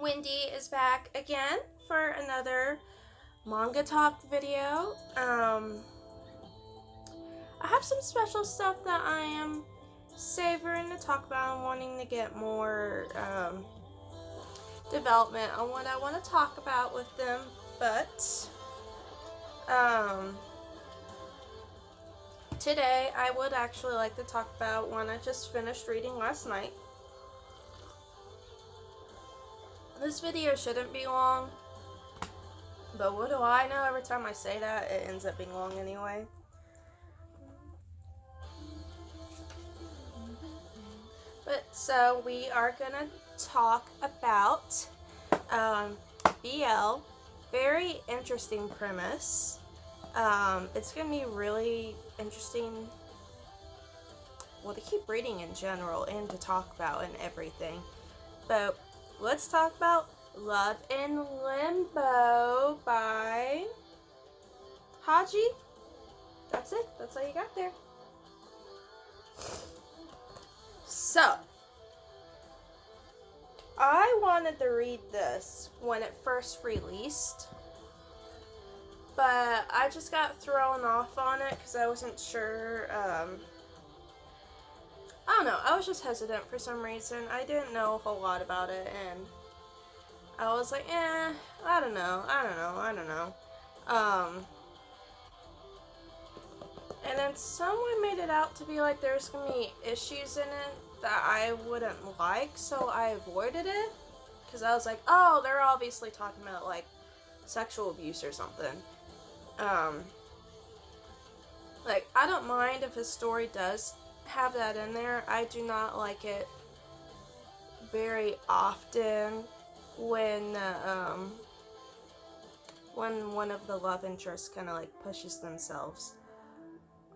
Wendy is back again for another manga talk video. I have some special stuff that I am savoring to talk about. I'm wanting to get more development on what I want to talk about with them, but today I would actually like to talk about one I just finished reading last night. This video shouldn't be long, but what do I know? Every time I say that, it ends up being long anyway. But so we are gonna talk about BL. Very interesting premise. It's gonna be really interesting. Well, to keep reading in general and to talk about and everything. But let's talk about Love in Limbo by Haji. That's it. That's all you got there. So, I wanted to read this when it first released, but I just got thrown off on it because I wasn't sure. I don't know. I was just hesitant for some reason. I didn't know a whole lot about it, and I was like, I don't know. And then someone made it out to be like there's gonna be issues in it that I wouldn't like, so I avoided it. Because I was like, oh, they're obviously talking about like sexual abuse or something. Like, I don't mind if a story does have that in there. I do not like it very often when one of the love interests kind of like pushes themselves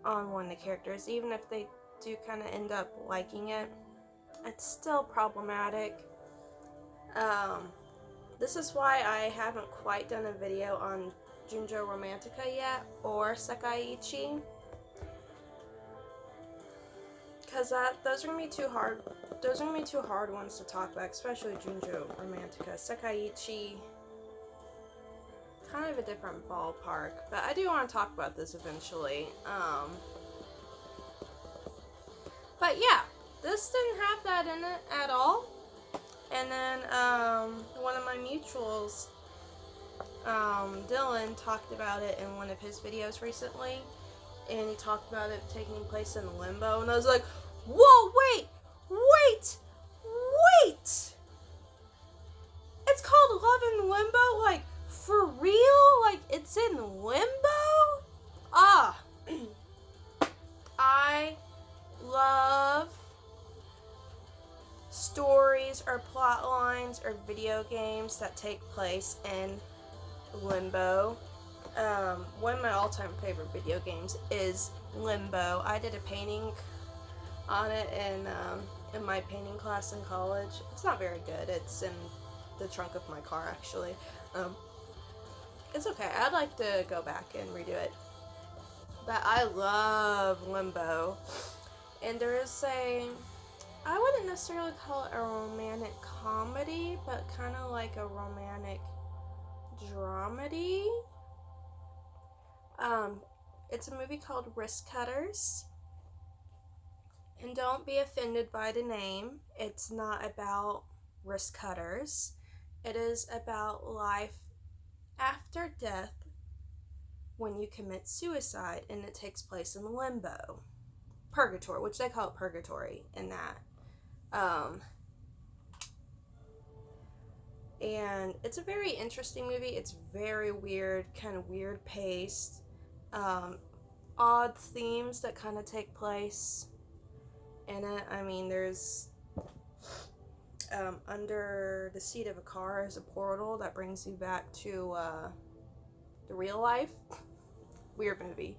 on one of the characters. Even if they do kind of end up liking it, it's still problematic. This is why I haven't quite done a video on Junjo Romantica yet, or Sekaiichi, because those are gonna be too hard. Those are gonna be too hard ones to talk about, especially Junjo Romantica. Sekaiichi, kind of a different ballpark, but I do want to talk about this eventually. But yeah, this didn't have that in it at all. And then one of my mutuals, Dylan, talked about it in one of his videos recently, and he talked about it taking place in Limbo, and I was like, whoa, wait! It's called Love in Limbo? Like, for real? Like, it's in Limbo? I love stories or plot lines or video games that take place in Limbo. One of my all-time favorite video games is Limbo. I did a painting on it in my painting class in college. It's not very good. It's in the trunk of my car, actually. It's okay. I'd like to go back and redo it. But I love Limbo. And there is I wouldn't necessarily call it a romantic comedy, but kind of like a romantic dramedy. It's a movie called Wristcutters. And don't be offended by the name. It's not about wrist cutters. It is about life after death when you commit suicide, and it takes place in Limbo. Purgatory, which they call it purgatory in that. And it's a very interesting movie. It's very weird, kind of weird paced. Odd themes that kind of take place in it. I mean, there's under the seat of a car is a portal that brings you back to the real life. Weird movie.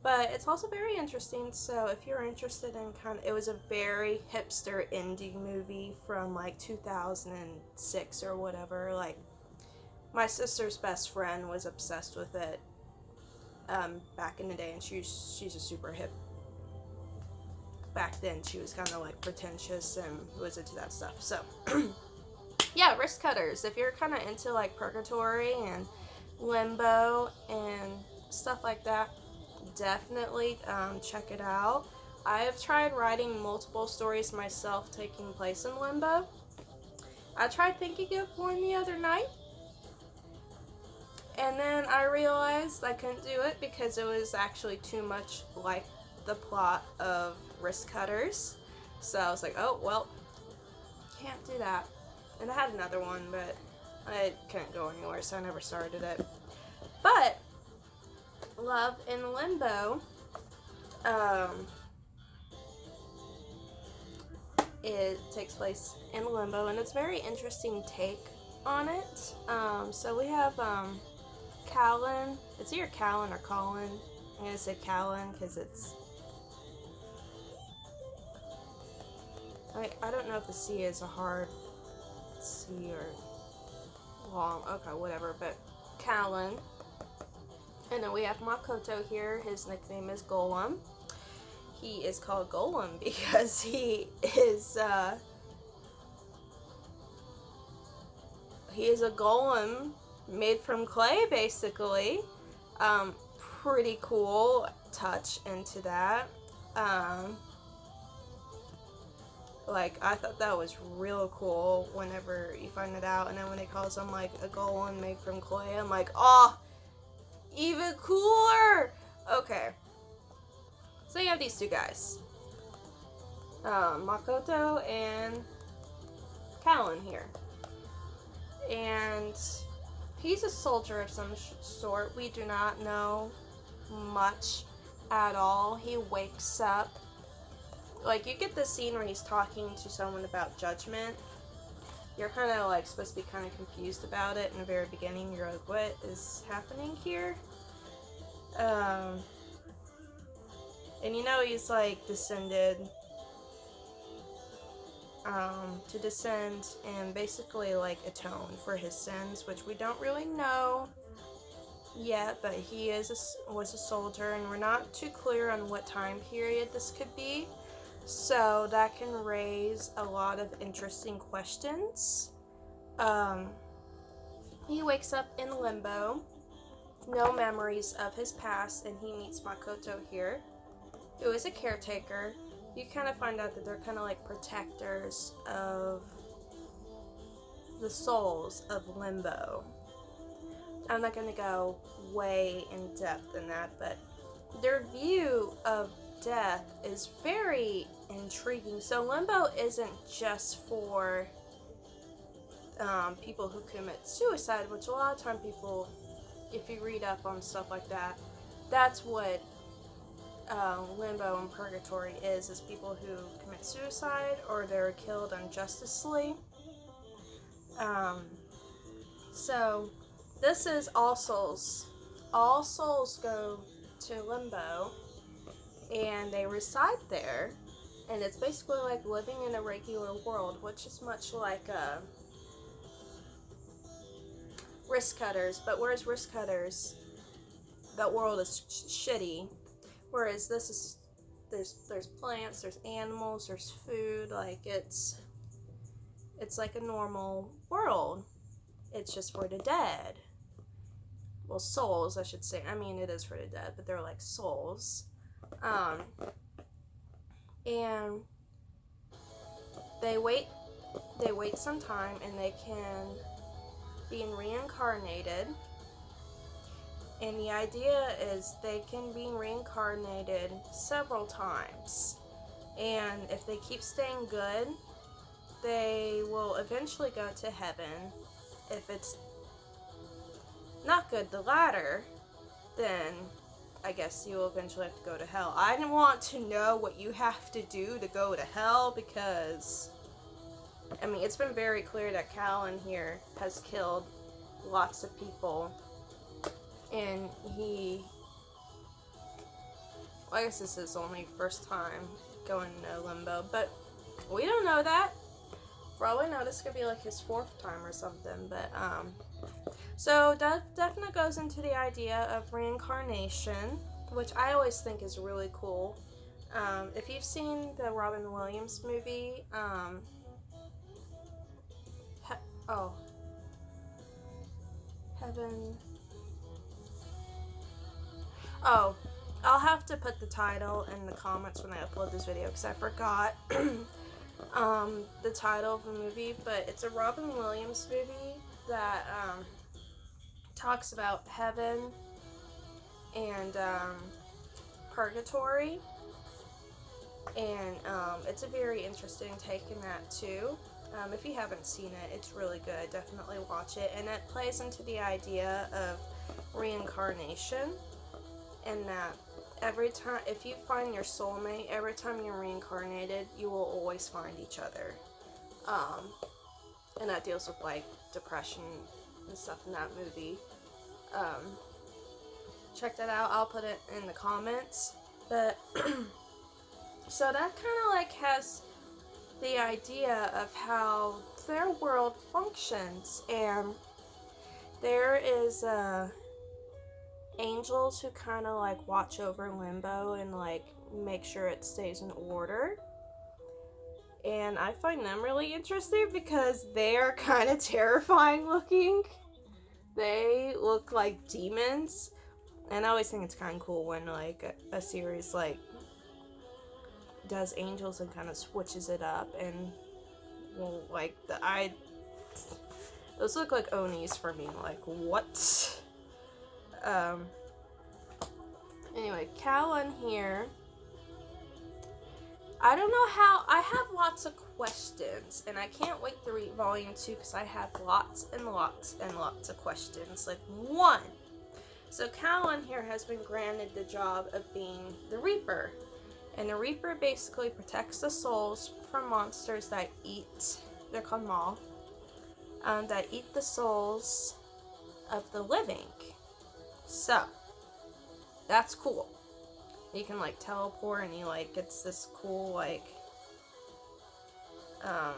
But it's also very interesting, so if you're interested in it was a very hipster indie movie from like 2006 or whatever. Like, my sister's best friend was obsessed with it back in the day, and she's a super hip. Back then, she was kind of like pretentious and was into that stuff, so Yeah, Wristcutters. If you're kind of into like Purgatory and Limbo and stuff like that, definitely check it out. I have tried writing multiple stories myself taking place in Limbo. I tried thinking of one the other night, and then I realized I couldn't do it because it was actually too much like the plot of Wristcutters. So I was like, oh, well, can't do that. And I had another one, but I couldn't go anywhere, so I never started it. But Love in Limbo, it takes place in Limbo, and it's a very interesting take on it. So we have Callan. It's either Callan or Colin. I'm gonna say Callan because it's. I don't know if the C is a hard C or long. Okay, whatever. But Callan. And then we have Makoto here. His nickname is Golem. He is called Golem because he is a golem made from clay, basically. Pretty cool touch into that. Like, I thought that was real cool whenever you find it out. And then when it calls him like a golem made from clay, I'm like, oh, even cooler. Okay. So you have these two guys, Makoto and Callan here. And he's a soldier of some sort. We do not know much at all. He wakes up. Like, you get the scene where he's talking to someone about judgment. You're kind of like supposed to be kind of confused about it in the very beginning. You're like, what is happening here? And you know he's like descended to descend and basically like atone for his sins, which we don't really know yet, but he was a soldier, and we're not too clear on what time period this could be. So that can raise a lot of interesting questions. He wakes up in Limbo, no memories of his past, and he meets Makoto here, who is a caretaker. You kind of find out that they're kind of like protectors of the souls of Limbo. I'm not going to go way in depth in that, but their view of death is very intriguing. So Limbo isn't just for people who commit suicide, which a lot of time people, if you read up on stuff like that, that's what Limbo and Purgatory is people who commit suicide or they're killed unjustly. So this is All Souls. All souls go to Limbo and they reside there, and it's basically like living in a regular world, which is much like Wristcutters. But whereas Wristcutters, that world is shitty, whereas this is there's plants, there's animals, there's food. Like it's like a normal world. It's just for the dead. Well, souls, I should say. I mean, it is for the dead, but they're like souls. And they wait some time, and they can be reincarnated. And the idea is they can be reincarnated several times. And if they keep staying good, they will eventually go to heaven. If it's not good, the latter, then I guess you will eventually have to go to hell. I didn't want to know what you have to do to go to hell because, I mean, it's been very clear that Callan here has killed lots of people. And I guess this is only first time going to Limbo, but we don't know that. For all we know, this could be like his fourth time or something, but, so that definitely goes into the idea of reincarnation, which I always think is really cool. If you've seen the Robin Williams movie, Oh. Heaven. Oh. I'll have to put the title in the comments when I upload this video because I forgot the title of the movie, but it's a Robin Williams movie that talks about heaven and purgatory, and it's a very interesting take in that too. If you haven't seen it, it's really good. Definitely watch it, and it plays into the idea of reincarnation, and that every time, if you find your soulmate, every time you're reincarnated, you will always find each other. And that deals with like depression and stuff in that movie. Check that out. I'll put it in the comments. But so that kind of like has the idea of how their world functions, and there is angels who kind of like watch over Limbo and like make sure it stays in order. And I find them really interesting because they are kind of terrifying looking. They look like demons. And I always think it's kind of cool when like a series like does angels and kind of switches it up. And well, like those look like Onis for me. Like what? Anyway, Callan here. I don't know how. I have lots of questions, and I can't wait to read volume 2 because I have lots and lots and lots of questions. Like, one. So Callan here has been granted the job of being the Reaper. And the Reaper basically protects the souls from monsters that eat, they're called Maw, that eat the souls of the living. So, that's cool. You can like teleport, and he like gets this cool like there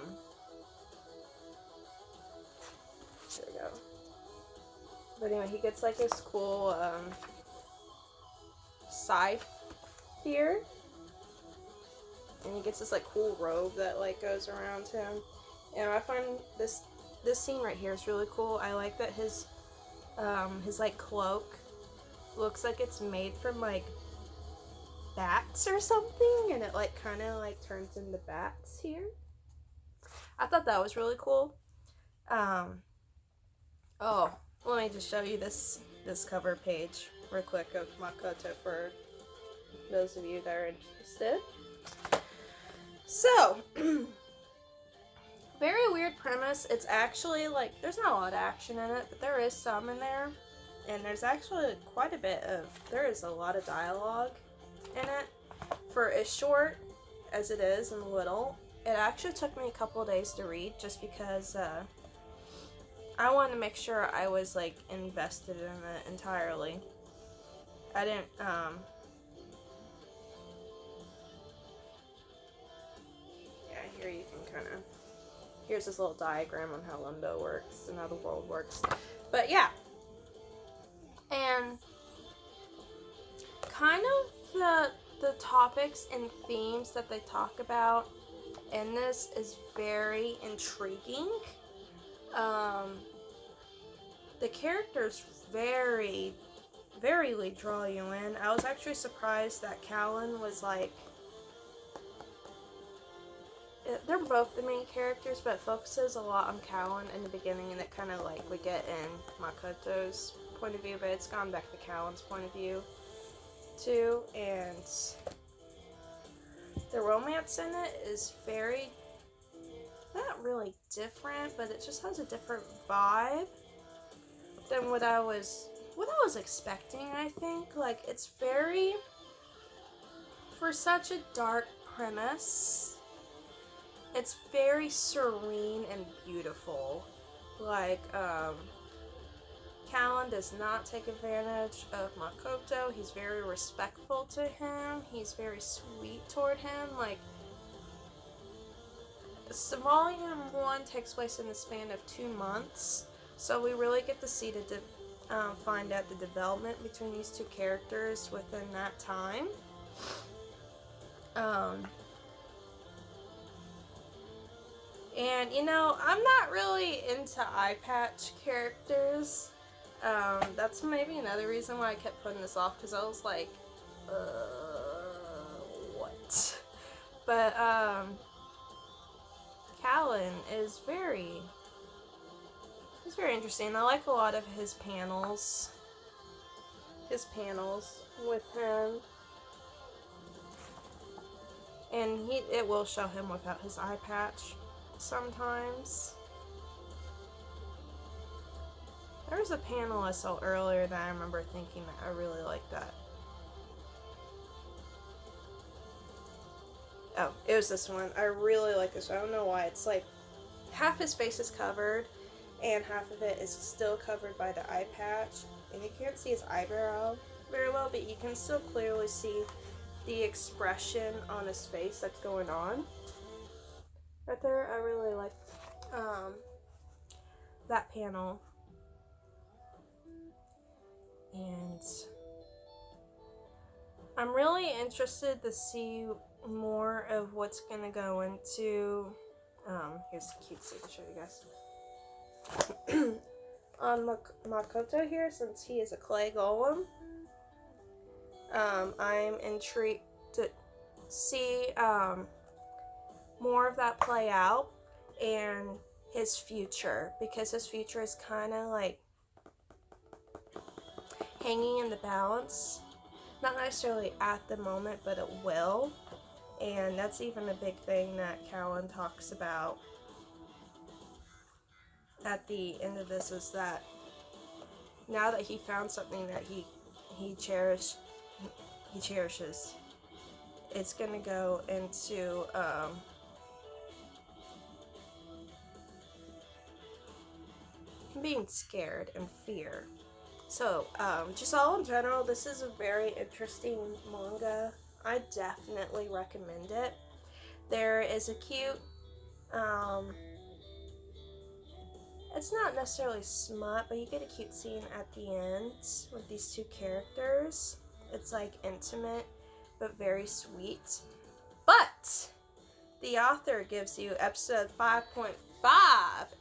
we go. But anyway, he gets like this cool scythe here, and he gets this like cool robe that like goes around him. And I find this scene right here is really cool. I like that his like cloak looks like it's made from like bats or something, and it like kind of like turns into bats here. I thought that was really cool. Oh, let me just show you this cover page real quick of Makoto for those of you that are interested. So, very weird premise. It's actually like, there's not a lot of action in it, but there is some in there. And there's actually quite a bit of, there is a lot of dialogue in it. For as short as it is and little, it actually took me a couple of days to read just because I wanted to make sure I was like invested in it entirely. I didn't, yeah, here you can kind of, here's this little diagram on how Limbo works and how the world works. But yeah. And kind of the topics and themes that they talk about in this is very intriguing. The characters very draw you in. I was actually surprised that Callan was like, they're both the main characters, but it focuses a lot on Callan in the beginning, and it kind of like we get in Makoto's point of view, but it's gone back to Callan's point of view too. And the romance in it is very, not really different, but it just has a different vibe than what I was expecting. I think like it's very, for such a dark premise, it's very serene and beautiful. Like Callan does not take advantage of Makoto. He's very respectful to him. He's very sweet toward him. Like, volume 1 takes place in the span of 2 months, so we really get to see find out the development between these two characters within that time. And, you know, I'm not really into eye patch characters. That's maybe another reason why I kept putting this off, because I was like, what? But, Callan is he's very interesting. I like a lot of his panels with him. And it will show him without his eye patch sometimes. There was a panel I saw earlier that I remember thinking that I really liked that. Oh, it was this one. I really like this one. I don't know why. It's like half his face is covered and half of it is still covered by the eye patch. And you can't see his eyebrow very well, but you can still clearly see the expression on his face that's going on. Right there, I really like that panel. And I'm really interested to see more of what's gonna go into, here's the cute scene to show you guys. On Makoto here, since he is a clay golem, I'm intrigued to see more of that play out, and his future, because his future is kind of like hanging in the balance. Not necessarily at the moment, but it will. And that's even a big thing that Callan talks about at the end of this, is that now that he found something that he cherishes, it's gonna go into being scared and fear. So, just all in general, this is a very interesting manga. I definitely recommend it. There is a cute, it's not necessarily smut, but you get a cute scene at the end with these two characters. It's like intimate, but very sweet. But the author gives you episode 5.5,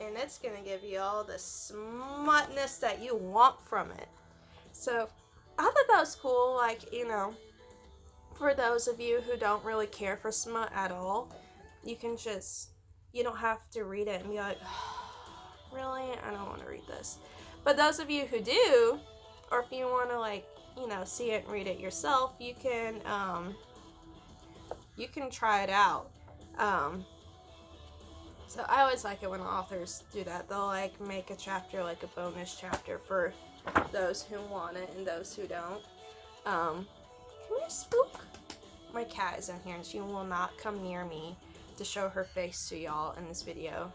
and it's going to give you all the smutness that you want from it. So I thought that was cool. Like, you know, for those of you who don't really care for smut at all, you don't have to read it and be like, really? I don't want to read this. But those of you who do, or if you want to, like, you know, see it and read it yourself, you can try it out. So I always like it when authors do that. They'll like make a chapter, like a bonus chapter for those who want it and those who don't. Can you spook? My cat is in here and she will not come near me to show her face to y'all in this video.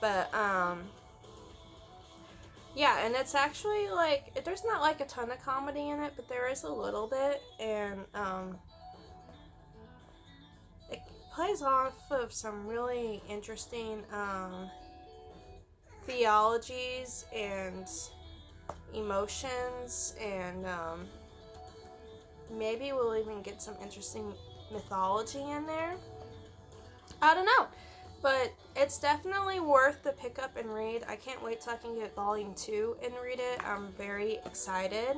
But yeah, and it's actually like, there's not like a ton of comedy in it, but there is a little bit, and it plays off of some really interesting theologies and emotions, and maybe we'll even get some interesting mythology in there. I don't know, but it's definitely worth the pick up and read. I can't wait till I can get volume 2 and read it. I'm very excited.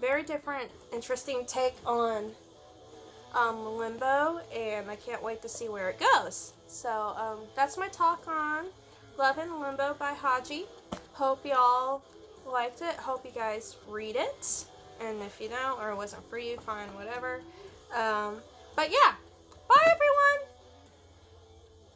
Very different, interesting take on Limbo, and I can't wait to see where it goes. So that's my talk on Love and Limbo by Haji. Hope y'all liked it. Hope you guys read it. And if you don't, or it wasn't for you, fine, whatever. But yeah,